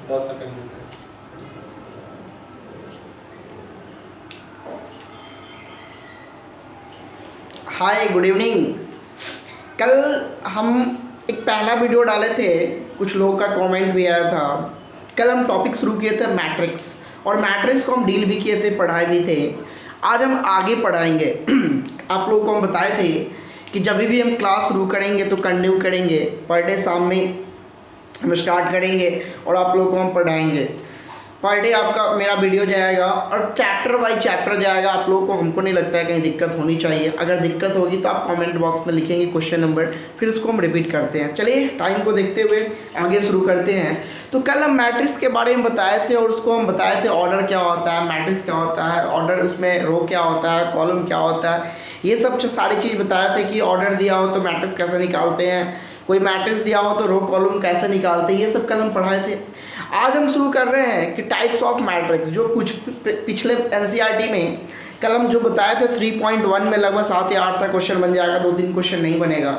10 second. हाय, good evening. कल हम एक पहला वीडियो डाले थे, कुछ लोगों का कमेंट भी आया था। कल हम टॉपिक शुरू किए थे मैट्रिक्स, और मैट्रिक्स को हम डील भी किए थे, पढ़ाए भी थे। आज हम आगे पढ़ाएंगे। आप लोगों को हम बताए थे कि जब भी हम क्लास शुरू करेंगे तो कंटिन्यू करेंगे, पर डे शाम में हम स्टार्ट करेंगे और आप लोगों को हम पढ़ाएंगे। पर डे आपका मेरा वीडियो जाएगा और चैप्टर बाय चैप्टर जाएगा। आप लोगों को, हमको नहीं लगता है कहीं दिक्कत होनी चाहिए। अगर दिक्कत होगी तो आप कमेंट बॉक्स में लिखेंगे क्वेश्चन नंबर, फिर उसको हम रिपीट करते हैं। चलिए टाइम को देखते हुए आगे शुरू करते हैं। तो कल हम मैट्रिक्स के बारे में बताए थे, और उसको हम बताए थे ऑर्डर क्या होता है, मैट्रिक्स क्या होता है, ऑर्डर उसमें रो क्या होता है, कॉलम क्या होता है, ये सब सारी चीज़ बताया था कि ऑर्डर दिया हो तो मैट्रिक्स कैसे निकालते हैं, कोई मैट्रिक्स दिया हो तो रो कॉलम कैसे निकालते हैं, ये सब कल हम पढ़ाए थे। आज हम शुरू कर रहे हैं कि टाइप्स ऑफ मैट्रिक्स, जो कुछ पिछले एनसीईआरटी में कल हम जो बताए थे 3.1 में लगभग 7 या 8 तक क्वेश्चन बन जाएगा, 2-3 क्वेश्चन नहीं बनेगा।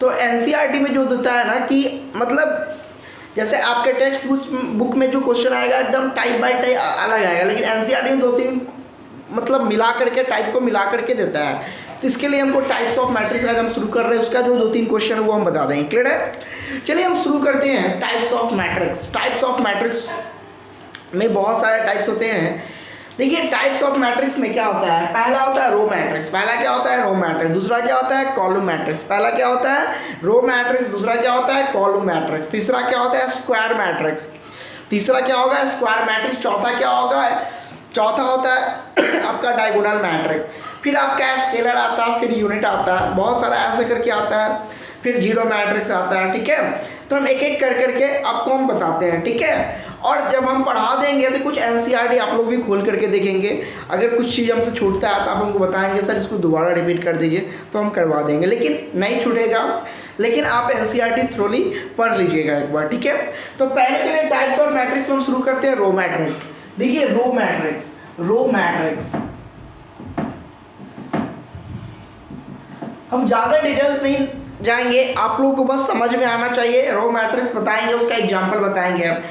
तो एनसीईआरटी में जो देता है ना कि मतलब जैसे आपके टेक्स्ट बुक में जो क्वेश्चन आएगा एकदम टाइप बाय टाइप अलग आएगा, लेकिन एनसीईआरटी में 2-3 मतलब मिला करके, टाइप को मिला करके देता है। तो इसके लिए हमको टाइप्स ऑफ मैट्रिक्स आज हम शुरू कर रहे हैं, उसका जो 2-3 क्वेश्चन है वो हम बता देंगे। क्लियर है? चलिए हम शुरू करते हैं types of matrix. Types of matrix में बहुत सारे टाइप्स होते हैं। देखिए टाइप्स ऑफ मैट्रिक्स में क्या होता है, पहला होता है रो मैट्रिक्स। पहला क्या होता है? Row matrix. दूसरा क्या होता है? Column matrix. पहला क्या होता है? Row matrix. दूसरा क्या होता है? Column matrix. तीसरा क्या होता है? Square matrix. तीसरा क्या होगा? Square matrix. चौथा क्या होगा? चौथा होता है आपका डायगोनल मैट्रिक्स। फिर आपका स्केलर आता है, फिर यूनिट आता है, बहुत सारा ऐसे करके आता है, फिर जीरो मैट्रिक्स आता है। ठीक है, तो हम एक एक कर करके आपको हम बताते हैं। ठीक है, और जब हम पढ़ा देंगे तो कुछ एनसीईआरटी आप लोग भी खोल करके देखेंगे। अगर कुछ चीज़ हमसे छूटता है तो आप हमको बताएंगे सर इसको दोबारा रिपीट कर दीजिए, तो हम करवा देंगे। लेकिन नहीं छूटेगा, लेकिन आप एनसीईआरटी थ्रोली पढ़ लीजिएगा एक बार। ठीक है, तो पहले के लिए टाइप्स ऑफ मैट्रिक्स में हम शुरू करते हैं रो मैट्रिक्स। देखिए रो मैट्रिक्स, रो मैट्रिक्स हम ज़्यादा डिटेल्स नहीं जाएंगे, आप लोगों को बस समझ में आना चाहिए। रो मैट्रिक्स बताएंगे, उसका एग्जांपल बताएंगे। हम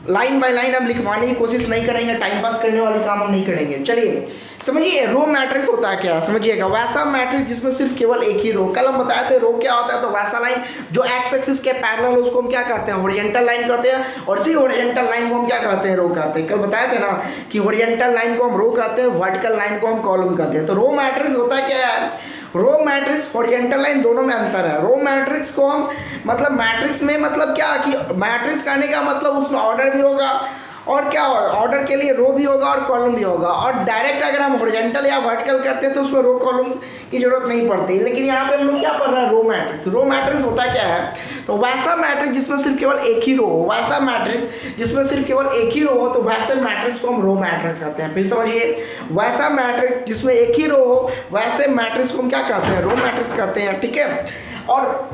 लाइन बाय लाइन हम लिखवाने की कोशिश नहीं करेंगे, टाइम पास करने वाले काम हम नहीं करेंगे। चलिए समझिए रो मैट्रिक्स होता है क्या, समझिएगा। वैसा मैट्रिक्स जिसमें सिर्फ केवल एक ही रो, कल हम बताए थे रो क्या होता है। तो वैसा लाइन जो एक्स एक्सिस के पैरेलल उसको हम क्या कहते हैं? हॉरिजॉन्टल लाइन कहते हैं, और इसी हॉरिजॉन्टल लाइन को हम क्या कहते हैं? रो कहते हैं। कल बताए थे ना कि हॉरिजॉन्टल लाइन को हम रो कहते हैं, वर्टिकल लाइन को हम कॉलम कहते हैं। तो रो मैट्रिक्स होता है क्या है? रो मैट्रिक्स हॉरिजॉन्टल लाइन दोनों में अंतर है। रो मैट्रिक्स को हम मतलब मैट्रिक्स में मतलब क्या कि मैट्रिक्स कहने का मतलब उसमें ऑर्डर भी होगा, और क्या ऑर्डर के लिए रो भी होगा और कॉलम भी होगा। और डायरेक्ट अगर हम हॉरिजॉन्टल या वर्टिकल करते हैं तो उसमें रो कॉलम की जरूरत नहीं पड़ती। लेकिन यहाँ पे हम लोग क्या पढ़ रहे हैं? Row matrix. रो मैट्रिक्स होता क्या है? तो वैसा मैट्रिक्स जिसमें सिर्फ केवल एक ही रो हो, वैसा मैट्रिक्स जिसमें सिर्फ केवल एक ही रो हो, तो वैसे मैट्रिक्स को हम रो मैट्रिक्स कहते हैं। फिर समझिए, वैसा मैट्रिक्स जिसमें एक ही रो हो, वैसे मैट्रिक्स को हम क्या कहते हैं? रो मैट्रिक्स कहते हैं। ठीक है, और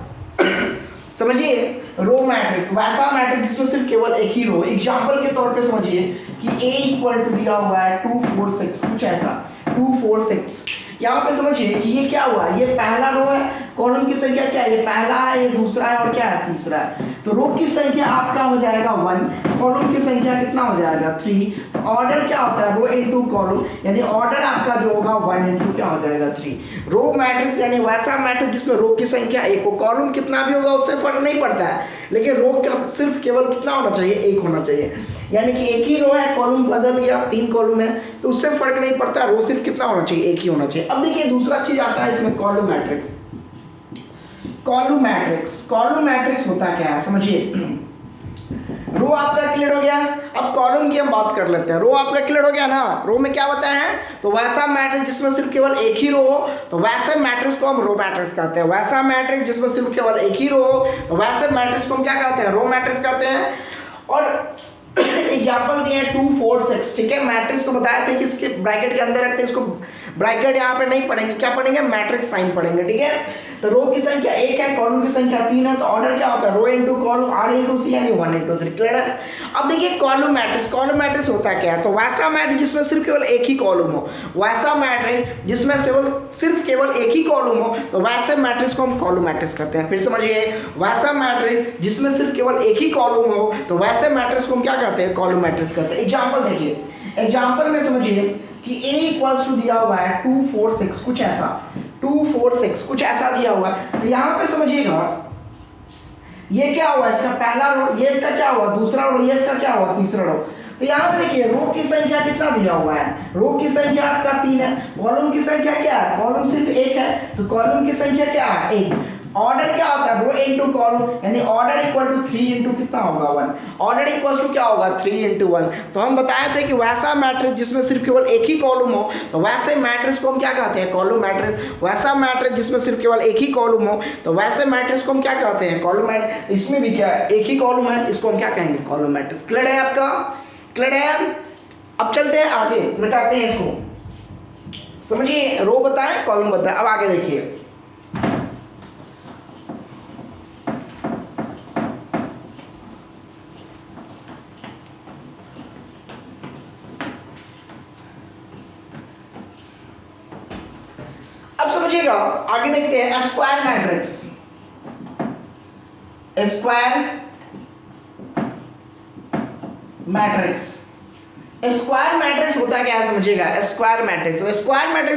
समझिए रो मैट्रिक्स, वैसा मैट्रिक्स जिसमें सिर्फ केवल एक ही रो। एग्जांपल के तौर पे समझिए कि A इक्वल टू दिया हुआ है 2 4 6, कुछ ऐसा 2 4 6। यहाँ पे समझिए कि ये क्या हुआ, ये पहला रो है, कॉलम की संख्या क्या है? ये पहला है, ये दूसरा है, और क्या है? तीसरा है। तो रो की संख्या आपका हो जाएगा 1, कॉलम की संख्या कितना हो जाएगा? 3। तो ऑर्डर क्या होता है? रो इनटू कॉलम, यानी ऑर्डर आपका जो होगा 1 इनटू क्या हो जाएगा? 3। रो मैट्रिक्स यानी वैसा मैट्रिक्स जिसमें रो की संख्या एक हो, कॉलम कितना भी होगा उससे फर्क नहीं पड़ता है, लेकिन रो का सिर्फ केवल कितना होना चाहिए? एक होना चाहिए। यानी कि एक ही रो है, कॉलम बदल गया, 3 कॉलम है, तो उससे फर्क नहीं पड़ता, रो सिर्फ कितना होना चाहिए? एक ही होना चाहिए। अब देखिए दूसरा चीज आता है इसमें column matrix. Column matrix, column matrix होता क्या है समझिए। रो आपका क्लियर हो गया, अब कॉलम की हम बात कर लेते हैं। रो आपका क्लियर हो गया ना, रो में क्या बताया है? तो वैसा मैट्रिक्स जिसमें सिर्फ केवल एक ही रो हो, तो वैसे मैट्रिक्स को हम रो मैट्रिक्स कहते हैं। वैसा मैट्रिक्स जिसमें सिर्फ केवल एक ही रो हो, तो वैसे मैट्रिक्स को हम क्या कहते हैं? रो मैट्रिक्स कहते हैं। और एग्जाम्पल दिए 2 4 6, ठीक है। मैट्रिक्स तो बताया था कि इसके ब्रैकेट के अंदर रखते हैं, इसको ब्रैकेट यहाँ पे नहीं पढ़ेंगे, क्या पढ़ेंगे, मैट्रिक्स साइन पढ़ेंगे, ठीक है। तो रो की संख्या 1 है, कॉलम की संख्या 3 है, तो ऑर्डर क्या होता है, रो इनटू कॉलम, आर इनटू सी, यानी 1 इनटू 3, क्लियर है। अब देखिए कॉलम मैट्रिक्स होता क्या है, तो वैसा मैट्रिक्स जिसमें सिर्फ केवल एक ही कॉलम हो, वैसा मैट्रिक्स जिसमें सिर्फ केवल एक ही कॉलम हो, तो वैसे मैट्रिक्स को हम कॉलम मैट्रिक्स कहते हैं। फिर समझिए, वैसा मैट्रिक्स जिसमें सिर्फ केवल एक ही कॉलम हो, तो वैसे मैट्रिक्स को हम क्या कहते हैं, कॉलम मैट्रिक्स कहते हैं। एग्जाम्पल देखिए, एग्जाम्पल में समझिए कि a इक्वल्स टू दिया हुआ है 2 4 6, कुछ ऐसा 2 4 6 कुछ ऐसा दिया हुआ है। तो यहाँ पे समझिएगा ये क्या हुआ, इसका पहला रो, ये इसका क्या हुआ दूसरा रो, ये इसका क्या हुआ तीसरा रो। तो यहाँ पे देखिए रो की संख्या कितना दिया हुआ है, रो की संख्या आपका 3 है, कॉलम की संख्या क्या है, कॉलम सिर्फ 1 है, तो कॉलम की संख्या क्या है 1। ऑर्डर क्या होता है, रो इनटू कॉलम, यानी ऑर्डर इक्वल टू 3 इनटू कितना होगा 1, ऑर्डर इक्वल टू क्या होगा 3 इनटू 1। तो हम बताए थे कि वैसा मैट्रिक्स जिसमें सिर्फ केवल एक ही कॉलम हो, तो वैसे मैट्रिक्स को हम क्या कहते हैं, कॉलम मैट्रिक्स। वैसा मैट्रिक्स जिसमें सिर्फ केवल एक ही कॉलम हो, तो वैसे मैट्रिक्स को हम क्या कहते हैं, कॉलम मैट्रिक्स। इसमें भी क्या है, एक ही कॉलम है, इसको हम क्या कहेंगे, कॉलम मैट्रिक्स। क्लियर है आपका, क्लियर है। अब चलते हैं आगे, मिटाते हैं इसको। समझिए, रो बताएं, कॉलम बताएं। अब आगे देखिए, अब समझिएगा, आगे देखते हैं स्क्वायर मैट्रिक्स। स्क्वायर मैट्रिक्स होता क्या है, समझिएगा। स्क्वायर मैट्रिक्स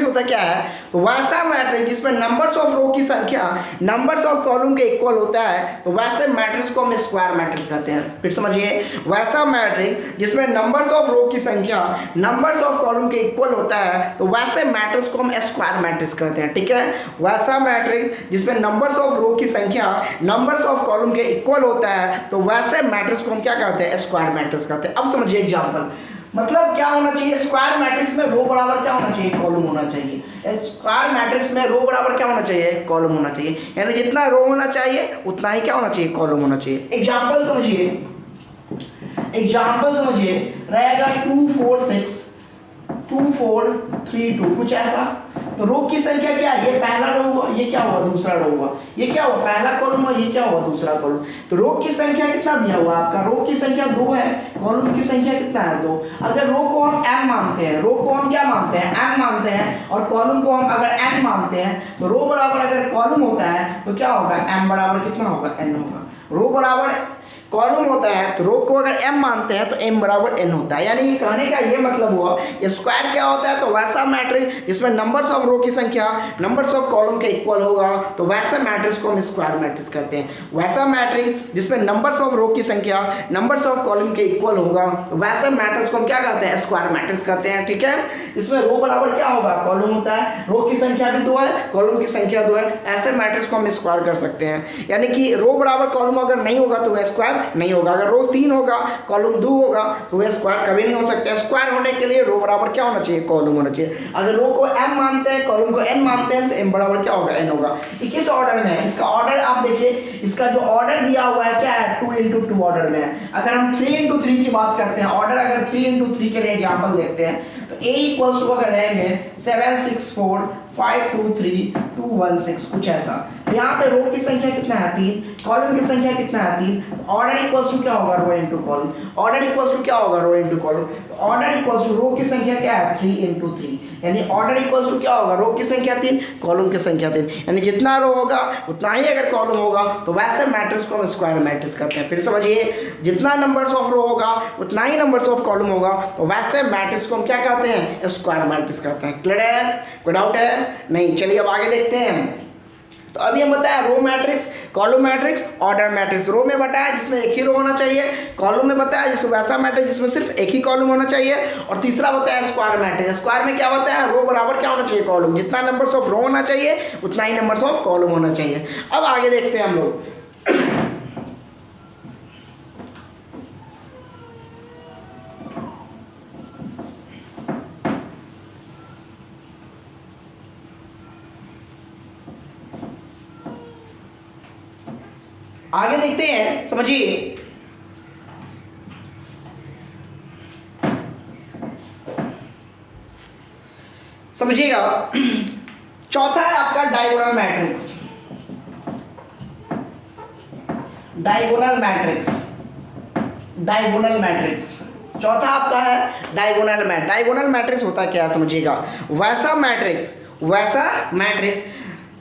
होता क्या है, तो वैसा मैट्रिक्स जिसमें नंबर्स ऑफ रो की संख्या नंबर्स ऑफ कॉलम के इक्वल होता है, तो वैसे मैट्रिक्स को हम स्क्वायर मैट्रिक्स कहते हैं। फिर समझिए, वैसा मैट्रिक्स जिसमें नंबर्स ऑफ रो की संख्या नंबर्स ऑफ कॉलम के इक्वल होता है, तो वैसे मैट्रिक्स को हम स्क्वायर मैट्रिक्स कहते हैं, ठीक है। वैसा मैट्रिक्स जिसमें नंबर्स ऑफ रो की संख्या नंबर्स ऑफ कॉलम के इक्वल होता है, तो वैसे मैट्रिक्स को हम क्या कहते हैं, स्क्वायर मैट्रिक्स कहते हैं। अब समझिए एग्जाम्पल, मतलब क्या होना चाहिए, स्क्वायर मैट्रिक्स में रो बराबर क्या होना चाहिए, कॉलम होना चाहिए। स्क्वायर मैट्रिक्स में रो बराबर क्या होना चाहिए, कॉलम होना चाहिए, यानी जितना रो होना चाहिए उतना ही क्या होना चाहिए, कॉलम होना चाहिए। एग्जाम्पल समझिए रहेगा 2 4 6 2 4 3 2, कुछ ऐसा। तो रो की संख्या क्या है, ये पहला रो हुआ, ये क्या हुआ दूसरा रो हुआ, ये क्या हुआ पहला कॉलम हुआ, ये क्या हुआ दूसरा कॉलम। तो रो की संख्या कितना दिया हुआ आपका, रो की संख्या 2 है, कॉलम की संख्या कितना है 2। अगर रो को हम m मानते हैं, रो को हम क्या मानते हैं, m मानते हैं, और कॉलम को हम अगर n मानते हैं, तो रो बराबर अगर कॉलम होता है तो क्या होगा, m बराबर कितना होगा, n होगा। रो बराबर कॉलम होता है, तो रो को अगर m मानते हैं तो m बराबर n होता है। यानी कहने का ये मतलब हुआ, स्क्वायर क्या होता है, तो वैसा मैट्रिक्स जिसमें नंबर्स ऑफ रो की संख्या नंबर्स ऑफ कॉलम के इक्वल होगा, तो वैसे मैट्रिक्स को हम स्क्वायर मैट्रिक्स कहते हैं। वैसा मैट्रिक्स जिसमें नंबर्स ऑफ रो की संख्या नंबर्स ऑफ कॉलम के इक्वल होगा, तो वैसे मैट्रिक्स को हम क्या कहते हैं, स्क्वायर मैट्रिक्स कहते हैं, ठीक है। इसमें रो बराबर क्या होगा, कॉलम होता है, रो की संख्या भी 2 है, कॉलम की संख्या 2 है, ऐसे मैट्रिक्स को हम स्क्वायर कर सकते हैं। यानी कि रो बराबर कॉलम अगर नहीं होगा तो वह स्क्वायर नहीं होगा, अगर रो 3 होगा कॉलम 2 होगा तो वह स्क्वायर कभी नहीं हो सकता। स्क्वायर होने के लिए रो बराबर क्या होना चाहिए, कॉलम होना चाहिए। अगर रो को m मानते हैं, कॉलम को n मानते हैं, तो m बराबर क्या होगा, n होगा। ये किस ऑर्डर में है, इसका ऑर्डर आप देखिए, इसका जो ऑर्डर दिया हुआ है क्या है, 2 × 2 ऑर्डर में है। अगर हम 3 × 3 की बात करते हैं, ऑर्डर अगर 3 × 3 के लिए एग्जाम्पल देखते हैं, तो a इक्वल्स टू अगर रहेंगे 7 6 4 5 2 3 2 1 6, कुछ ऐसा। यहाँ पे रो की संख्या कितना है 3, कॉलम की संख्या कितना है 3, ऑर्डर इक्वल्स टू क्या होगा, row into column. Order equals to क्या होगा, row into column. Order equals to row की संख्या क्या है 3 × 3, यानी ऑर्डर इक्वल्स टू क्या होगा, रो की संख्या 3 कॉलम की संख्या 3, यानी जितना रो होगा उतना ही अगर कॉलम होगा, तो वैसे मैट्रिक्स को हम स्क्वायर मैट्रिक्स कहते हैं। फिर समझिए, जितना नंबर्स ऑफ रो होगा उतना ही नंबर्स ऑफ कॉलम होगा, तो वैसे मैट्रिक्स को हम क्या कहते हैं, स्क्वायर मैट्रिक्स कहते हैं। क्लियर है, कोई डाउट है नहीं। चलिए अब आगे देखते हैं। तो अभी हम बताया row matrix, column matrix, order matrix. Row में बताया जिसमें एक ही रो होना चाहिए, कॉलम में बताया जिसमें वैसा मैट्रिक्स जिसमें सिर्फ एक ही कॉलम होना चाहिए, और तीसरा बताया स्क्वायर मैट्रिक्स। स्क्वायर में क्या बताया, रो बराबर क्या होना चाहिए, कॉलम। जितना नंबर्स ऑफ रो होना चाहिए उतना ही नंबर्स ऑफ कॉलम होना चाहिए। अब आगे देखते हैं हम लोग। आगे देखते हैं, समझिए समझिएगा। चौथा है आपका diagonal matrix. Diagonal matrix, diagonal matrix चौथा आपका है डायगोनल मैट्रिक्स। डायगोनल मैट्रिक्स होता क्या है समझिएगा। वैसा मैट्रिक्स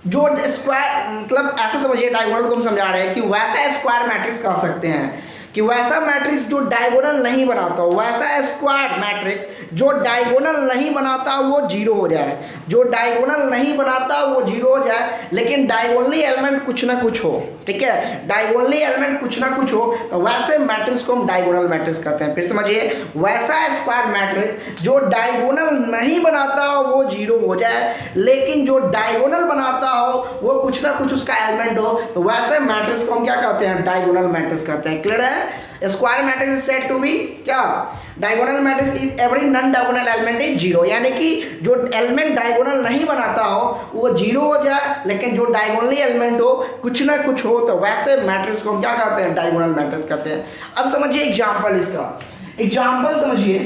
जो स्क्वायर, मतलब ऐसा समझिए, डायगोनल को हम समझा रहे हैं कि वैसा स्क्वायर मैट्रिक्स कह सकते हैं कि वैसा मैट्रिक्स जो डायगोनल नहीं बनाता हो, वैसा स्क्वायर मैट्रिक्स जो डायगोनल नहीं बनाता वो जीरो हो जाए, जो डायगोनल नहीं बनाता वो जीरो हो जाए, लेकिन डायगोनली एलिमेंट कुछ ना कुछ हो, ठीक है, डायगोनली एलिमेंट कुछ ना कुछ हो, तो वैसे मैट्रिक्स को हम डायगोनल मैट्रिक्स कहते हैं। फिर समझिए, वैसा स्क्वायर मैट्रिक्स जो डायगोनल नहीं बनाता हो वो जीरो हो जाए, लेकिन जो डायगोनल बनाता हो वो कुछ ना कुछ उसका एलिमेंट हो, तो वैसे मैट्रिक्स को हम क्या कहते हैं, डायगोनल मैट्रिक्स कहते हैं। क्लियर है। Square matrix is said to be क्या, diagonal matrix is every non diagonal element is zero, यानी कि जो एलिमेंट डायगोनल नहीं बनाता हो वो जीरो हो जाए, लेकिन जो डायगोनली एलिमेंट हो कुछ ना कुछ हो, तो वैसे मैट्रिक्स को हम क्या कहते हैं, डायगोनल मैट्रिक्स कहते हैं। अब समझिए एग्जांपल, इसका एग्जांपल समझिए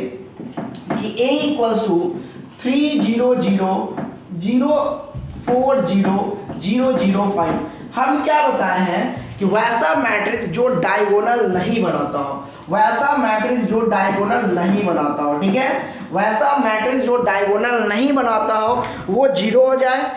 कि a इक्वल्स टू 3 0 0 0 4 0 0 0 5। हम क्या बताए हैं कि वैसा मैट्रिक्स जो डायगोनल नहीं बनाता हो, वैसा मैट्रिक्स जो डायगोनल नहीं बनाता हो, ठीक है, वैसा मैट्रिक्स जो डायगोनल नहीं बनाता हो वो जीरो हो जाए,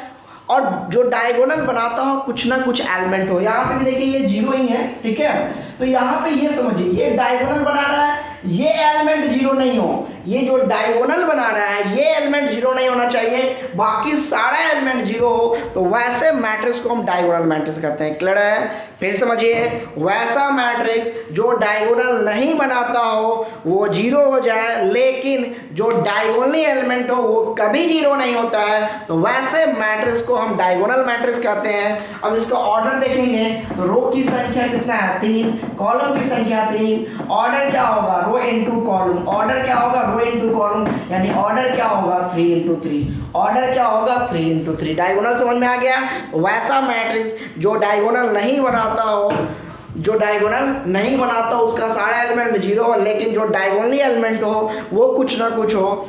और जो डायगोनल बनाता हो कुछ ना कुछ एलिमेंट हो। यहाँ पे भी देखिए ये जीरो ही है, ठीक है, तो यहाँ पे ये समझिए ये डायगोनल बना रहा है, ये एलिमेंट जीरो नहीं हो, ये जो डायगोनल बना रहा है ये एलिमेंट जीरो नहीं होना चाहिए, बाकी सारा एलिमेंट जीरो हो, तो वैसे मैट्रिक्स को हम डायगोनल मैट्रिक्स कहते हैं। क्लियर है। फिर समझिए, वैसा मैट्रिक्स जो डायगोनल नहीं बनाता हो वो जीरो हो जाए, लेकिन जो डायगोनली एलिमेंट हो वो कभी जीरो नहीं होता है, तो वैसे मैट्रिक्स को हम डायगोनल मैट्रिक्स कहते हैं। अब इसका ऑर्डर देखेंगे तो रो की संख्या कितना है, 3, कॉलम की संख्या 3, ऑर्डर क्या होगा, रो इनटू कॉलम, ऑर्डर क्या होगा, रो इनटू कॉलम, यानी ऑर्डर क्या होगा 3 इंटू 3, ऑर्डर क्या होगा 3 इंटू 3। डायगोनल समझ में आ गया। वैसा मैट्रिक्स जो डायगोनल नहीं बनाता हो, जो डायगोनल नहीं बनाता उसका सारा एलिमेंट जीरो हो, लेकिन जो डायगोनली एलिमेंट हो वो कुछ ना कुछ हो,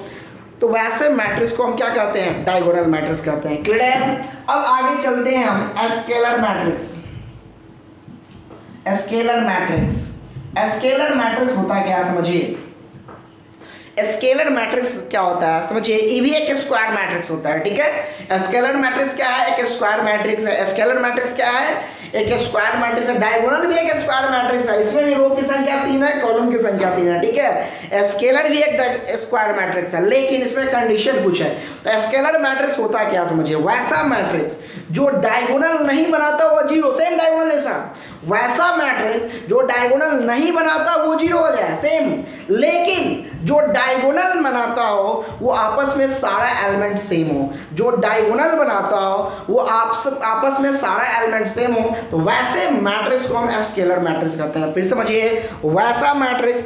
तो वैसे मैट्रिक्स को हम क्या कहते हैं, डायगोनल मैट्रिक्स कहते हैं। क्लियर है। अब आगे चलते हैं हम scalar matrix. Scalar matrix, scalar matrix होता क्या है समझिए। स्केलर मैट्रिक्स क्या होता है समझिए, ये भी एक स्क्वायर मैट्रिक्स होता है, ठीक है। स्केलर मैट्रिक्स क्या है, एक स्क्वायर मैट्रिक्स है। स्केलर मैट्रिक्स क्या है, एक स्क्वायर मैट्रिक्स है। डायगोनल भी एक स्क्वायर मैट्रिक्स है, इसमें भी रो की संख्या 3 है, कॉलम की संख्या 3 है, ठीक है। स्केलर भी एक स्क्वायर मैट्रिक्स है, लेकिन इसमें कंडीशन कुछ है। तो स्केलर मैट्रिक्स होता क्या समझिए, वैसा मैट्रिक्स जो डायगोनल नहीं बनाता वो जीरो, सेम डायगोनल जैसा, वैसा मैट्रिक्स जो डायगोनल नहीं बनाता वो जीरो हो जाए सेम, लेकिन जो डायगोनल बनाता हो वो आपस में सारा एलिमेंट सेम हो, जो डायगोनल बनाता हो वो आपस में सारा एलिमेंट सेम हो, तो वैसे मैट्रिक्स को हम स्केलर मैट्रिक्स कहते हैं। फिर समझिए, वैसा मैट्रिक्स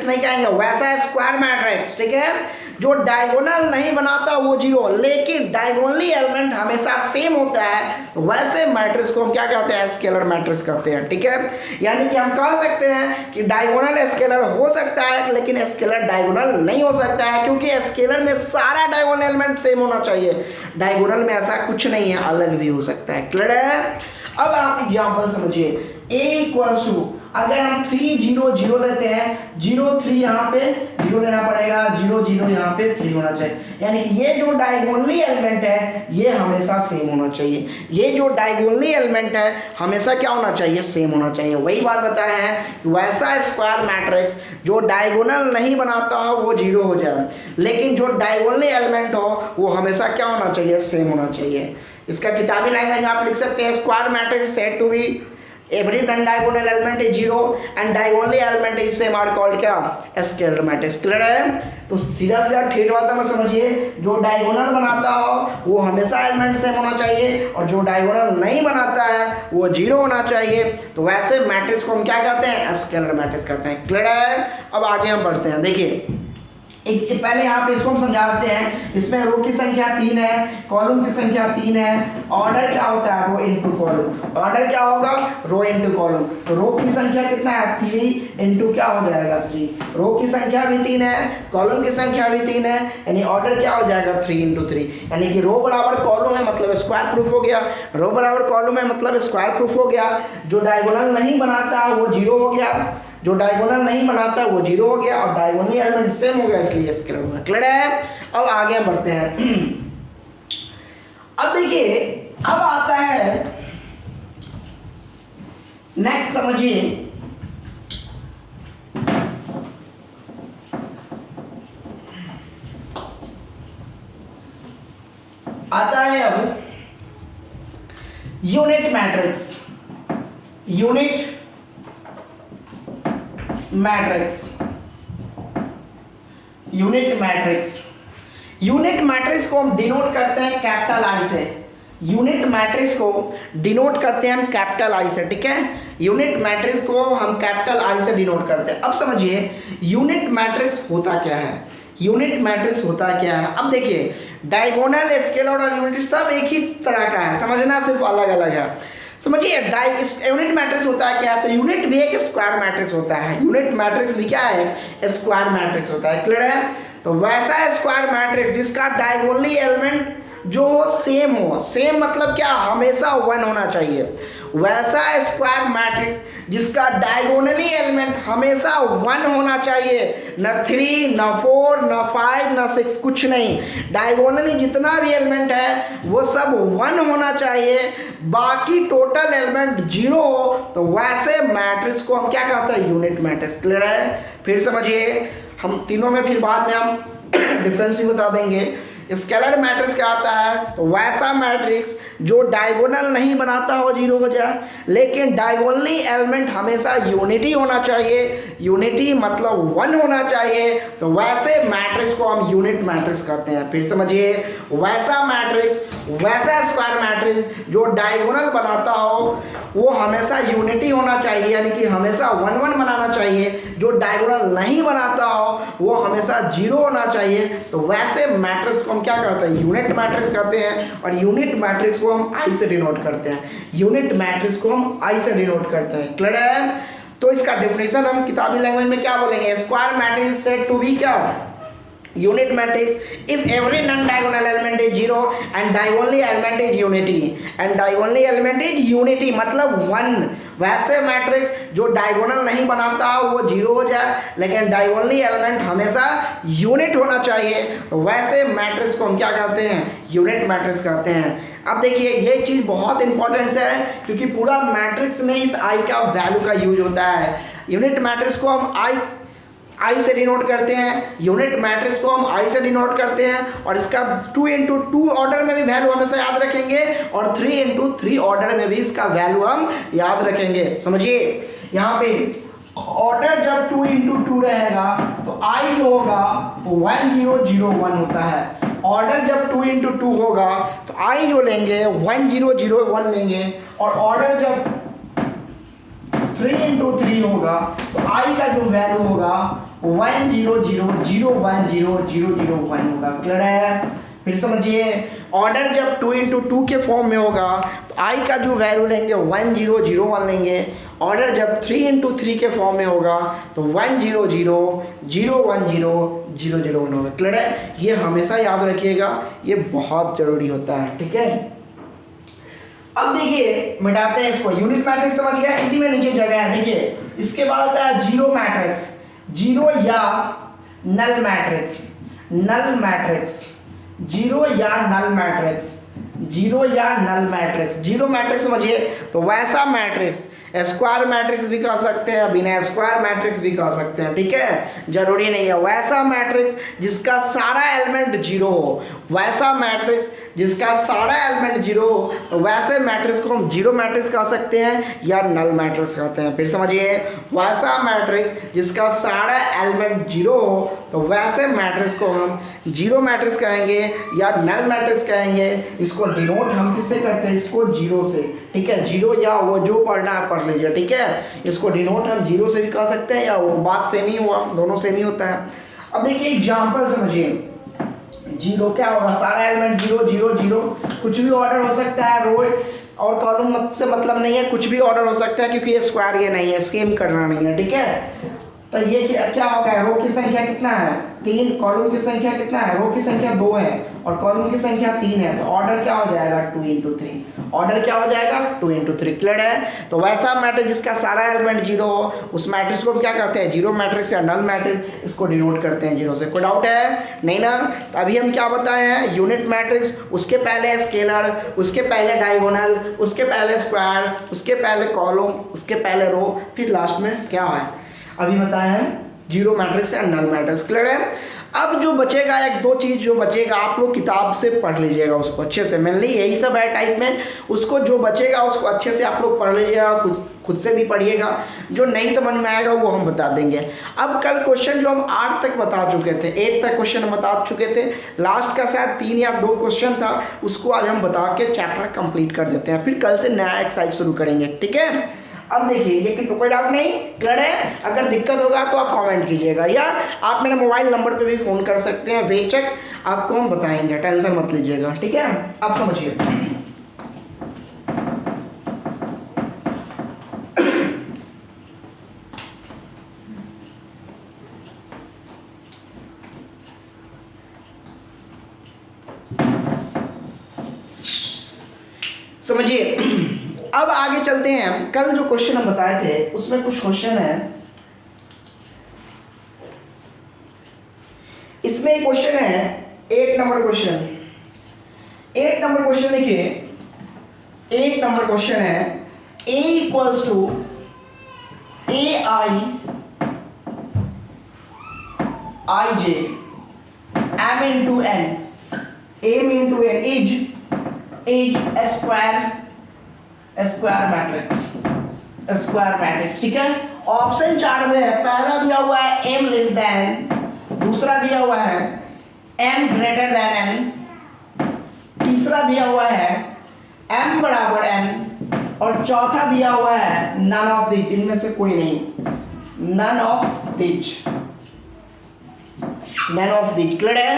नहीं कहेंगे, वैसा स्क्वायर मैट्रिक्स, ठीक है, जो डायगोनल नहीं बनाता वो जीरो, लेकिन डायगोनली एलिमेंट हमेशा सेम होता है, तो वैसे मैट्रिक्स को हम क्या कहते हैं, स्केलर मैट्रिक्स कहते हैं, ठीक है। यानी कि हम कह सकते हैं कि डायगोनल स्केलर हो सकता है, लेकिन स्केलर डायगोनल नहीं हो सकता है, क्योंकि स्केलर में सारा डायगोनल एलिमेंट सेम होना चाहिए, डायगोनल में ऐसा कुछ नहीं है, अलग भी हो सकता है। क्लियर है। अब आप एग्जांपल समझिए, a इक्वल्स टू, अगर हम 3 0 0 लेते हैं, 0 3 यहाँ पे 0 लेना पड़ेगा, 0 0 यहाँ पे 3 होना चाहिए, यानी कि ये जो डायगोनली एलिमेंट है ये हमेशा सेम होना चाहिए, ये जो डायगोनली एलिमेंट है हमेशा क्या होना चाहिए, सेम होना चाहिए। वही बात बताया है कि वैसा स्क्वायर मैट्रिक्स जो डायगोनल नहीं बनाता हो वो जीरो हो जाए, लेकिन जो डायगोनली एलिमेंट हो वो हमेशा क्या होना चाहिए, सेम होना चाहिए। इसका किताबी लैंग्वेज आप लिख सकते हैं, square matrix said to be every non-diagonal element is zero and diagonally element is same are called क्या, स्केलर मैट्रिक्स। क्लियर है। तो सीधा सीधा ठेठ भाषा में समझिए, जो डायगोनल बनाता हो वो हमेशा एलिमेंट सेम होना चाहिए, और जो डायगोनल नहीं बनाता है वो जीरो होना चाहिए, तो वैसे मैट्रिक्स को हम क्या कहते हैं, स्केलर मैट्रिक्स कहते हैं। क्लियर है। अब आगे हम बढ़ते हैं। देखिए एक पहले यहाँ पे इसको हम समझाते हैं। इसमें रो की संख्या 3 है, कॉलम की संख्या 3 है। ऑर्डर क्या होता है? रो इनटू कॉलम। ऑर्डर क्या होगा? Row into column. तो रो की संख्या कितना है? 3 इनटू क्या हो जाएगा? 3। रो की संख्या भी 3 है, कॉलम की संख्या भी 3 है, यानी ऑर्डर क्या हो जाएगा? 3 इंटू 3। यानी कि रो बराबर कॉलम है मतलब स्क्वायर प्रूफ हो गया। रो बराबर कॉलम है मतलब स्क्वायर प्रूफ हो गया। जो डायगोनल नहीं बनाता वो 0 हो गया, जो डायगोनल नहीं बनाता वो 0 हो गया, और डायगोनल एलिमेंट सेम हो गया इसलिए स्केलर हो गया। क्लियर है? अब आगे बढ़ते हैं। अब देखिए, अब आता है नेक्स्ट, समझिए आता है अब unit matrix. Unit matrix, unit matrix. Unit matrix को हम डिनोट करते हैं कैपिटल आई से। यूनिट मैट्रिक्स को डिनोट करते हैं हम कैपिटल आई से, ठीक है। यूनिट मैट्रिक्स को हम कैपिटल आई से डिनोट करते हैं। अब समझिए यूनिट मैट्रिक्स होता क्या है। यूनिट मैट्रिक्स होता क्या है? अब देखिए, डायगोनल, स्केलर और यूनिट सब एक ही तरह का है, समझना सिर्फ अलग अलग है। समझिए यूनिट मैट्रिक्स होता है क्या? तो यूनिट भी एक स्क्वायर मैट्रिक्स होता है। यूनिट मैट्रिक्स भी क्या है? स्क्वायर मैट्रिक्स होता है। क्लियर है? तो वैसा स्क्वायर मैट्रिक्स जिसका डायगोनली एलिमेंट जो सेम हो, सेम मतलब क्या? हमेशा 1 होना चाहिए। वैसा स्क्वायर मैट्रिक्स जिसका डायगोनली एलिमेंट हमेशा 1 होना चाहिए, न 3 न 4 न 5 न 6, कुछ नहीं। डायगोनली जितना भी एलिमेंट है वो सब 1 होना चाहिए, बाकी टोटल एलिमेंट 0 हो, तो वैसे मैट्रिक्स को हम क्या कहते हैं? Unit matrix. क्लियर है? फिर समझिए, हम तीनों में फिर बाद में हम डिफरेंस भी बता देंगे। स्केलर मैट्रिक्स क्या आता है? तो वैसा मैट्रिक्स जो डायगोनल नहीं बनाता हो 0 हो जाए, लेकिन डायगोनली एलिमेंट हमेशा यूनिटी होना चाहिए। यूनिटी मतलब 1 होना चाहिए, तो वैसे मैट्रिक्स को हम यूनिट मैट्रिक्स कहते हैं। फिर समझिए, वैसा मैट्रिक्स, वैसा स्क्वायर मैट्रिक्स जो डायगोनल बनाता हो वो हमेशा यूनिटी होना चाहिए, यानी कि हमेशा 1 1 बनाना चाहिए। जो डायगोनल नहीं बनाता हो वो हमेशा 0 होना चाहिए, तो वैसे मैट्रिक्स को क्या कहते हैं? यूनिट मैट्रिक्स कहते हैं। और यूनिट मैट्रिक्स को हम आई से डिनोट करते हैं। यूनिट मैट्रिक्स को हम आई से डिनोट करते हैं। क्लियर है? तो इसका डेफिनेशन हम किताबी लैंग्वेज में क्या बोलेंगे? Square matrix said to be क्या? Unit matrix if every non diagonal element is 0 and diagonally element is unity, and diagonally element is unity मतलब 1। वैसे मैट्रिक्स जो डायगोनल नहीं बनाता वो 0 हो जाए, लेकिन डायगोनली एलिमेंट हमेशा यूनिट होना चाहिए, तो वैसे मैट्रिक्स को हम क्या कहते हैं? यूनिट मैट्रिक्स कहते हैं। अब देखिए, ये चीज़ बहुत इंपॉर्टेंट है क्योंकि पूरा मैट्रिक्स में इस आई का वैल्यू का यूज होता है। यूनिट मैट्रिक्स को हम आई से डिनोट करते हैं, यूनिट मैट्रिक्स को हम आई से डिनोट करते हैं, और इसका 2 इंटू 2 ऑर्डर में भी वैल्यू हमेशा याद रखेंगे, और 3 इंटू 3 ऑर्डर में भी इसका वैल्यू हम याद रखेंगे। समझिए, यहाँ पे ऑर्डर जब 2 इंटू 2 रहेगा तो आई जो होगा वो 1 0 0 1 होता है। ऑर्डर जब 2 इंटू 2 होगा तो आई जो लेंगे 1 0 0 1 लेंगे, और ऑर्डर जब 3 इंटू 3 होगा तो आई का जो वैल्यू होगा 1 0 0 0 1 0 0 0 1 होगा। क्लियर है? फिर समझिए, ऑर्डर जब 2 इंटू 2 के फॉर्म में होगा तो आई का जो वैल्यू लेंगे 1 0 0 1 लेंगे। ऑर्डर जब 3 इंटू 3 के फॉर्म में होगा तो 1 0 0 0 1 0 0 0 1 होगा। क्लियर है? ये हमेशा याद रखिएगा, ये बहुत ज़रूरी होता है। ठीक है? अब देखिए, मिटाते हैं इसको। यूनिट मैट्रिक्स समझ गया, इसी में नीचे जगह है। देखिए, इसके बाद होता है जीरो मैट्रिक्स, जीरो या null matrix. Null matrix, zero या नल मैट्रिक्स, जीरो या नल मैट्रिक्स। जीरो मैट्रिक्स समझिए, तो वैसा मैट्रिक्स स्क्वायर मैट्रिक्स भी कह सकते हैं, बिना स्क्वायर मैट्रिक्स भी कह सकते हैं। ठीक है? जरूरी नहीं है। वैसा मैट्रिक्स जिसका सारा एलिमेंट 0 हो, वैसा मैट्रिक्स जिसका सारा एलिमेंट 0 हो, तो वैसे मैट्रिक्स को हम जीरो मैट्रिक्स कह सकते हैं या नल मैट्रिक्स कहते हैं। फिर समझिए, वैसा मैट्रिक्स जिसका सारा एलिमेंट 0 हो, तो वैसे मैट्रिक्स को हम जीरो मैट्रिक्स कहेंगे या नल मैट्रिक्स कहेंगे। इसको डिनोट हम किससे करते हैं? इसको 0 से। ठीक है? 0 या वो जो पढ़ना है पढ़ लीजिए। ठीक है? इसको डिनोट हम 0 से भी कह सकते हैं, या वो बात सेम ही हुआ, दोनों सेम ही होता है। अब देखिए एग्जाम्पल समझिए, जीरो क्या होगा, सारा एलिमेंट जीरो जीरो जीरो, कुछ भी ऑर्डर हो सकता है, रो और कॉलम से मतलब नहीं है, कुछ भी ऑर्डर हो सकता है क्योंकि ये स्क्वायर ये नहीं है, स्कीम करना नहीं है, ठीक है। तो ये क्या होगा, रो की संख्या कितना है 3, कॉलम की संख्या कितना है, रो की संख्या 2 है और कॉलम की संख्या 3 है, तो ऑर्डर क्या हो जाएगा 2 × 3, ऑर्डर क्या हो जाएगा 2 × 3, क्लियर है। तो वैसा मैट्रिक्स जिसका सारा एलिमेंट जीरो हो, उस मैट्रिक्स को क्या कहते हैं, जीरो मैट्रिक्स या नल मैट्रिक्स, इसको डिनोट करते हैं जीरो से। कोई डाउट है नहीं ना। तो अभी हम क्या बताए हैं, यूनिट मैट्रिक्स, उसके पहले स्केलर, उसके पहले डायगोनल, उसके पहले स्क्वायर, उसके पहले कॉलम, उसके पहले रो, फिर लास्ट में क्या है अभी बताया है, जीरो मैट्रिक्स या नल मैट्रिक्स, क्लियर है। अब जो बचेगा, एक दो चीज़ जो बचेगा, आप लोग किताब से पढ़ लीजिएगा उसको अच्छे से, मेनली यही सब है टाइप में, उसको जो बचेगा उसको अच्छे से आप लोग पढ़ लीजिएगा, खुद से भी पढ़िएगा, जो नहीं समझ में आएगा वो हम बता देंगे। अब कल क्वेश्चन जो हम 8 तक बता चुके थे, 8 तक क्वेश्चन हम बता चुके थे, लास्ट का शायद 3 या 2 क्वेश्चन था, उसको आज हम बता के चैप्टर कंप्लीट कर देते हैं, फिर कल से नया एक्सरसाइज शुरू करेंगे, ठीक है। अब देखिए ये कि कोई डाउट नहीं, क्लियर है। अगर दिक्कत होगा तो आप कमेंट कीजिएगा या आप मेरे मोबाइल नंबर पे भी फ़ोन कर सकते हैं, बेशक आपको हम बताएंगे, टेंशन मत लीजिएगा, ठीक है। आप समझिए, समझिए। अब आगे चलते हैं हम, कल जो क्वेश्चन हम बताए थे उसमें कुछ क्वेश्चन है, इसमें एक क्वेश्चन है 8 नंबर क्वेश्चन, 8 नंबर क्वेश्चन देखिए, 8 नंबर क्वेश्चन है a equals to ai ij m into n, m into n is square matrix, ठीक है। ऑप्शन 4 में है, पहला दिया हुआ है m लेस देन, दूसरा दिया हुआ है m ग्रेटर देन n, तीसरा दिया हुआ है m बराबर n और चौथा दिया हुआ है नन ऑफ दिस, इनमें से कोई नहीं, नन ऑफ दिस, क्लियर है।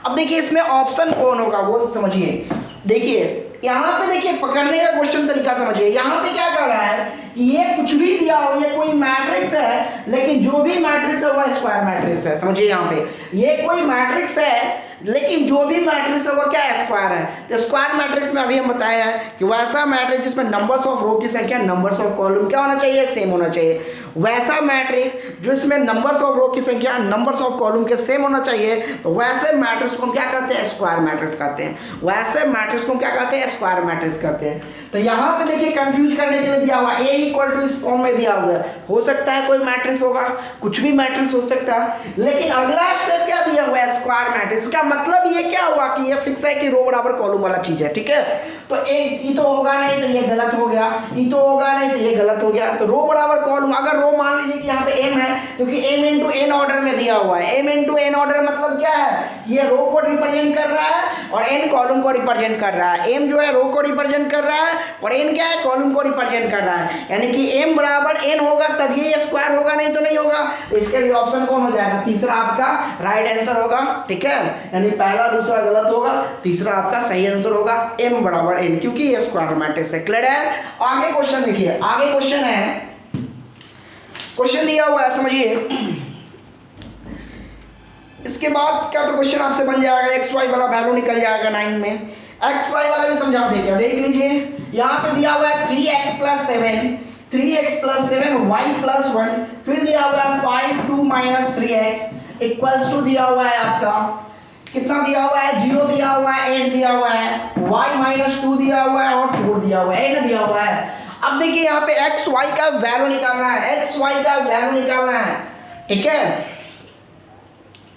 अब देखिए इसमें ऑप्शन कौन होगा वो समझिए, देखिए यहाँ पे देखिए पकड़ने का क्वेश्चन तरीका समझिए, यहाँ पे क्या कर रहा है कि ये कुछ भी दिया हो, ये कोई मैट्रिक्स है लेकिन जो भी मैट्रिक्स है वह स्क्वायर मैट्रिक्स है, समझिए। यहाँ पे ये कोई मैट्रिक्स है लेकिन जो भी मैट्रिक्स है वो क्या है, स्क्वायर है। तो स्क्वायर मैट्रिक्स में अभी हम बताया है कि वैसा मैट्रिक्स जिसमें नंबर्स ऑफ रो की संख्या नंबर्स ऑफ कॉलम क्या होना चाहिए, सेम होना चाहिए। वैसा मैट्रिक्स जो इसमें नंबर्स ऑफ रो की संख्या नंबर्स ऑफ कॉलम के सेम होना चाहिए, तो वैसे मैट्रिक्स को हम क्या कहते हैं, स्क्वायर मैट्रिक्स कहते हैं। वैसे मैट्रिक्स को क्या कहते हैं, स्क्वायर मैट्रिक्स कहते हैं। तो यहाँ पे देखिए कंफ्यूज करने के लिए दिया हुआ ए इक्वल टू इस फॉर्म में दिया हुआ है, हो सकता है कोई मैट्रिक्स होगा, कुछ भी मैट्रिक्स हो सकता है, लेकिन अगला स्टेप क्या दिया हुआ है, स्क्वायर मैट्रिक्स का मतलब ये क्या हुआ कि ये फिक्स है कि रो बराबर कॉलम वाला चीज है, ठीक है। तो ये तो होगा नहीं तो ये गलत हो गया, ये तो होगा नहीं तो ये गलत हो गया। तो रो बराबर कॉलम, अगर रो मान लीजिए कि यहाँ पे m है क्योंकि m इंटू n ऑर्डर में दिया हुआ है, m इंटू n ऑर्डर मतलब क्या है, ये रो को रिप्रेजेंट कर रहा है और n कॉलम को रिप्रेजेंट कर रहा है। m जो है रो को रिप्रेजेंट कर रहा है और n क्या है, कॉलम को रिप्रेजेंट कर रहा है, यानी कि m बराबर n होगा तब ये स्क्वायर होगा, नहीं तो नहीं होगा। इसके लिए ऑप्शन कौन हो जाएगा, तीसरा आपका राइट आंसर होगा, ठीक है। यानी पहला दूसरा गलत होगा, तीसरा आपका सही आंसर होगा m बराबर n, क्योंकि ये स्क्वायर मैट्रिक्स है, क्लियर है। आगे क्वेश्चन देखिए, आगे क्वेश्चन है, क्वेश्चन दिया हुआ है समझिए। इसके बाद क्या तो क्वेश्चन आपसे बन जाएगा, एक्स वाई वाला वैल्यू निकल जाएगा 9 में, एक्स वाई वाला भी समझा देगा, देख लीजिए। यहाँ पे दिया हुआ है 3x + 7, 3x + 7 y + 1, फिर दिया हुआ है 5 2 - 3x इक्वल्स टू दिया हुआ है आपका कितना दिया हुआ है, 0 दिया हुआ है, 8 दिया हुआ है, y - 2 दिया हुआ है और 4 दिया हुआ है, 8 दिया हुआ है। अब देखिए यहाँ पे एक्स वाई का वैल्यू निकालना है, एक्स वाई का वैल्यू निकालना है, ठीक है।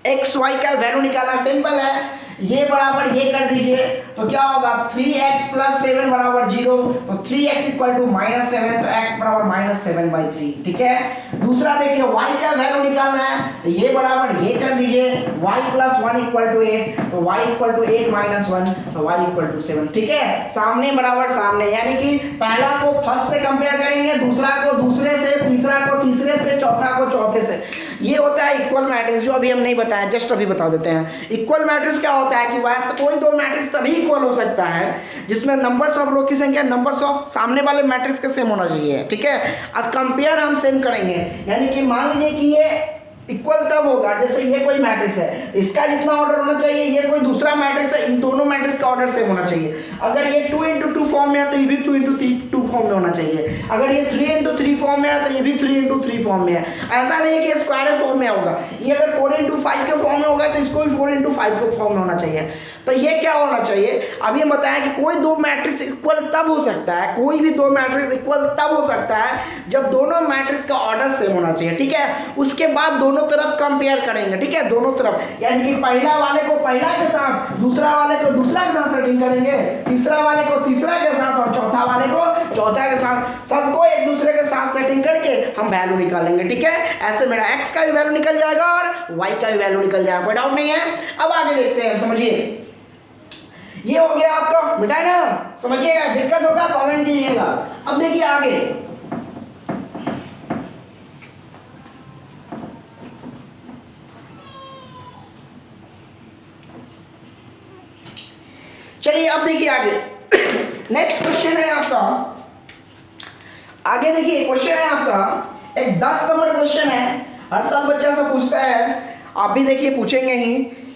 एक्स वाई का वैल्यू निकालना सिंपल है, ये बराबर ये कर दीजिए तो क्या होगा, 3x + 7 बराबर 0, तो 3x = -7, तो x बराबर -7/3, ठीक है। दूसरा देखिए y का वैल्यू निकालना है, तो ये बराबर ये कर दीजिए, y + 1 = 8, तो y = 8 - 1, तो y = 7, ठीक है। सामने बराबर सामने, यानी कि पहला को फर्स्ट से कंपेयर करेंगे, दूसरा को दूसरे से, तीसरा को तीसरे से, चौथा को चौथे से, ये होता है इक्वल मैट्रिक्स, जो अभी हम नहीं बताया, जस्ट अभी बता देते हैं। इक्वल मैट्रिक्स क्या होता है कि वैसे कोई दो मैट्रिक्स तभी इक्वल हो सकता है जिसमें नंबर्स ऑफ रो की संख्या नंबर्स ऑफ सामने वाले मैट्रिक्स के सेम होना चाहिए, ठीक है। अब कंपेयर हम सेम करेंगे, यानी कि मान लीजिए कि ये इक्वल तब होगा जैसे ये कोई मैट्रिक्स है, इसका जितना ऑर्डर होना चाहिए, ये कोई दूसरा मैट्रिक्स है, इन दोनों मैट्रिक्स का ऑर्डर सेम होना चाहिए। अगर ये 2 × 2 फॉर्म में है तो ये भी 2 × 2 फॉर्म में होना चाहिए। अगर ये 3 × 3 फॉर्म में है तो ये भी 3 × 3 फॉर्म में है। ऐसा नहीं है कि स्क्वायर फॉर्म में होगा, ये अगर 4 × 5 के फॉर्म में होगा तो इसको भी 4 × 5 के फॉर्म में होना चाहिए। तो ये क्या होना चाहिए, अभी हम बताएं कि कोई दो मैट्रिक्स इक्वल तब हो सकता है, कोई भी दो मैट्रिक्स इक्वल तब हो सकता है जब दोनों मैट्रिक्स का ऑर्डर सेम होना चाहिए, ठीक है। उसके बाद दोनों तरफ कंपेयर करेंगे, ठीक है, दोनों तरफ, यानी कि पहला वाले को पहला के साथ, दूसरा वाले को दूसरा के साथ सेटिंग करेंगे, तीसरा वाले को तीसरा के साथ और चौथा वाले को चौथा के साथ, सबको एक दूसरे के साथ सेटिंग करके हम वैल्यू निकालेंगे, ठीक है। ऐसे मेरा x का भी वैल्यू निकल जाएगा और y का भी वैल्यू निकल जाएगा, कोई डाउट नहीं है। अब आगे देखते हैं, समझिए, ये हो गया आपका, मिटाए ना, समझिएगा, दिक्कत होगा कमेंट कीजिएगा। अब देखिए आगे, चलिए अब देखिए आगे नेक्स्ट क्वेश्चन है आपका, आगे देखिए क्वेश्चन है आपका एक 10 नंबर क्वेश्चन है, हर साल बच्चा से पूछता है, आप भी देखिए पूछेंगे ही।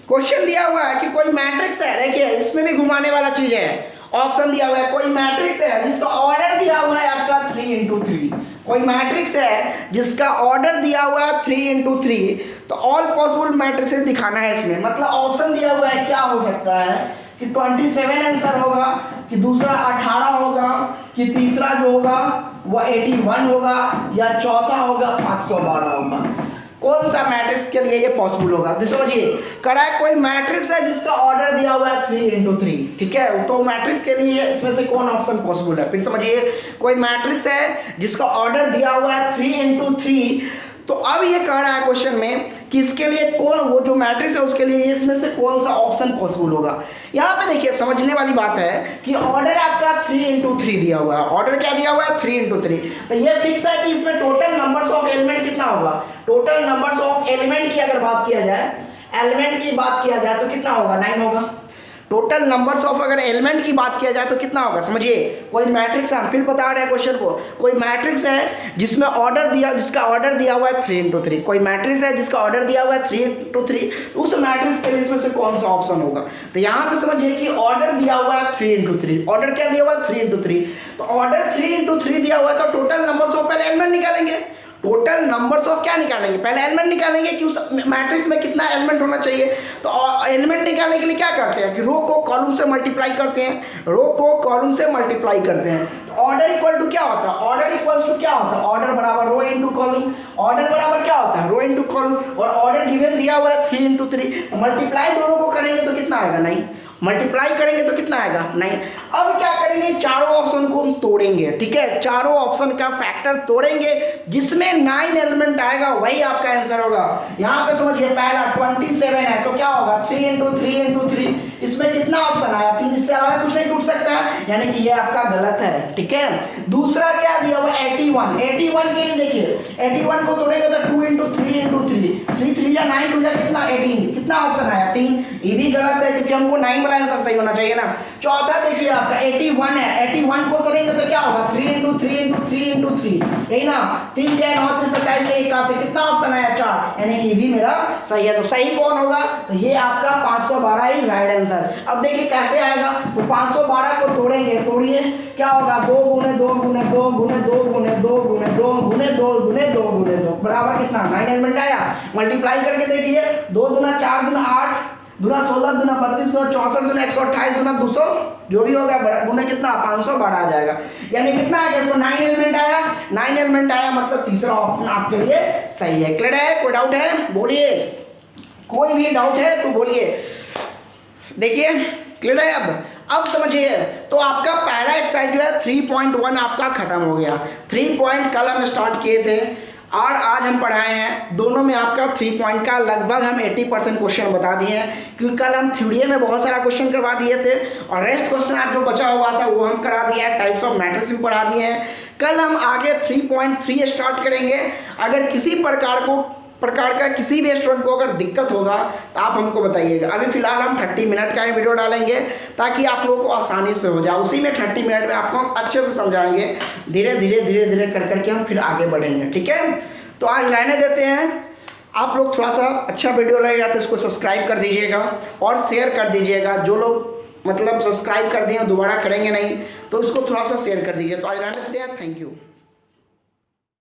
क्वेश्चन दिया हुआ है कि कोई मैट्रिक्स है, देखिए इसमें भी घुमाने वाला चीज है, ऑप्शन दिया हुआ है, कोई मैट्रिक्स है जिसका ऑर्डर दिया हुआ है आपका 3 × 3, कोई मैट्रिक्स है जिसका ऑर्डर दिया हुआ है 3 × 3, तो ऑल पॉसिबल मैट्रिक्सेस दिखाना है इसमें। मतलब ऑप्शन दिया हुआ है, क्या हो सकता है कि 27 आंसर होगा, कि दूसरा 18 होगा, कि तीसरा जो होगा वो 81 होगा, या चौथा होगा 512 होगा। कौन सा मैट्रिक्स के लिए ये पॉसिबल होगा, तो समझिए, कड़ा है कोई मैट्रिक्स है जिसका ऑर्डर दिया हुआ है 3 × 3, ठीक है, तो मैट्रिक्स के लिए इसमें से कौन ऑप्शन पॉसिबल है। फिर समझिए, कोई मैट्रिक्स है जिसका ऑर्डर दिया हुआ है 3 × 3, तो अब ये कह रहा है क्वेश्चन में कि इसके लिए कौन, वो जो मैट्रिक्स है उसके लिए इसमें से कौन सा ऑप्शन पॉसिबल होगा। यहाँ पे देखिए समझने वाली बात है कि ऑर्डर आपका 3 × 3 दिया हुआ है, ऑर्डर क्या दिया हुआ है 3 × 3, तो ये फिक्स है कि इसमें टोटल नंबर्स ऑफ एलिमेंट कितना होगा। टोटल नंबर्स ऑफ एलिमेंट की अगर बात किया जाए, एलिमेंट की बात किया जाए तो कितना होगा, 9 होगा। टोटल नंबर्स ऑफ अगर एलिमेंट की बात किया जाए तो कितना होगा, समझिए, कोई मैट्रिक्स है, फिर बता रहे हैं क्वेश्चन को, कोई मैट्रिक्स है जिसमें ऑर्डर दिया, जिसका ऑर्डर दिया हुआ है 3 × 3, कोई मैट्रिक्स है जिसका ऑर्डर दिया हुआ है 3 × 3, तो उस मैट्रिक्स के लिए इसमें से कौन सा ऑप्शन होगा। तो यहाँ पे समझिए कि ऑर्डर दिया हुआ है 3 × 3, ऑर्डर क्या दिया हुआ है 3 × 3, तो ऑर्डर 3 × 3 दिया हुआ है, तो टोटल नंबर्स ऑफ पहले एलिमेंट निकालेंगे, टोटल नंबर्स ऑफ क्या निकालेंगे, पहले एलिमेंट निकालेंगे कि उस मैट्रिक्स में कितना एलिमेंट होना चाहिए। तो एलिमेंट निकालने के लिए क्या करते हैं कि रो को कॉलम से मल्टीप्लाई करते हैं, रो को कॉलम से मल्टीप्लाई करते हैं। तो ऑर्डर इक्वल टू क्या होता है, ऑर्डर इक्वल्स टू क्या होता है, ऑर्डर बराबर रो इनटू कॉलम, ऑर्डर बराबर क्या होता है रो इनटू कॉलम, और ऑर्डर गिवन दिया हुआ है 3 × 3, मल्टीप्लाई दोनों को करेंगे तो कितना आएगा 9, मल्टीप्लाई करेंगे तो कितना आएगा 9। अब क्या करेंगे, चारों ऑप्शन को हम तोड़ेंगे, ठीक है, चारों ऑप्शन का फैक्टर तोड़ेंगे, जिसमें 9 एलिमेंट आएगा वही आपका आंसर होगा। यहाँ पे समझिए, पहला 27 है तो क्या होगा 3 × 3 × 3, इसमें कितना ऑप्शन आया 3, इससे अलावा कुछ नहीं टूट सकता है, यानी कि ये आपका गलत है, ठीक है। दूसरा क्या दिया हुआ 81 के लिए देखिए, 81 को तोड़ेंगे तो 2 × 3 × 3, 3 या 9 2 या कितना 18, कितना ऑप्शन आया 3, ये भी गलत है क्योंकि हमको 9 वाला आंसर सही होना चाहिए ना। चौथा देखिए आपका 81 है, 81 को तोड़ेंगे तो क्या होगा 3 × 3 × 3 × 3, यही ना, 3 × 9 = 27 81, कितना ऑप्शन आया 4, यानी ये भी मेरा सही है। तो सही कौन होगा, तो ये आपका 512 ही राइट आंसर। अब देखिए कैसे आएगा, तो 512 को तोड़ेंगे, तोड़िए क्या होगा 2 × 2 × 2 × 2 × 2 × 2 × 2 × 2 × 2 बराबर कितना 9 एलिमेंट आया। मल्टीप्लाई करके देखिए, 2 दूना 4 दूना 8 दूना 16 दूना 32 दूना 64 दूना 128 दूना 200, जो भी होगा गुना कितना 512 आ जाएगा, यानी कितना आ गया, इसमें 9 एलिमेंट आया, 9 एलिमेंट आया, मतलब तीसरा ऑप्शन आपके लिए सही है। क्लियर है, कोई डाउट है बोलिए, कोई भी डाउट है तो बोलिए। देखिए क्लियर है। अब समझिए, तो आपका पहला एक्सरसाइज जो है 3.1 आपका खत्म हो गया। 3 पॉइंट कल हम स्टार्ट किए थे और आज हम पढ़ाए हैं, दोनों में आपका 3 पॉइंट का लगभग हम 80% क्वेश्चन बता दिए हैं, क्योंकि कल हम थ्योरी में बहुत सारा क्वेश्चन करवा दिए थे और रेस्ट क्वेश्चन आज जो बचा हुआ था वो हम करा दिए हैं, टाइप्स ऑफ मैट्रिक्स भी पढ़ा दिए हैं। कल हम आगे 3.3 स्टार्ट करेंगे। अगर किसी प्रकार को प्रकार का किसी भी स्टूडेंट को अगर दिक्कत होगा तो आप हमको बताइएगा। अभी फ़िलहाल हम 30 मिनट का ही वीडियो डालेंगे ताकि आप लोगों को आसानी से हो जाए। उसी में 30 मिनट में आपको हम अच्छे से समझाएंगे, धीरे धीरे कर करके हम फिर आगे बढ़ेंगे। ठीक है, तो आज रहने देते हैं। आप लोग थोड़ा सा अच्छा वीडियो लगेगा तो इसको सब्सक्राइब कर दीजिएगा और शेयर कर दीजिएगा। जो लोग मतलब सब्सक्राइब कर दिए दोबारा करेंगे नहीं तो इसको थोड़ा सा शेयर कर दीजिए। तो आज रहने देते हैं, थैंक यू।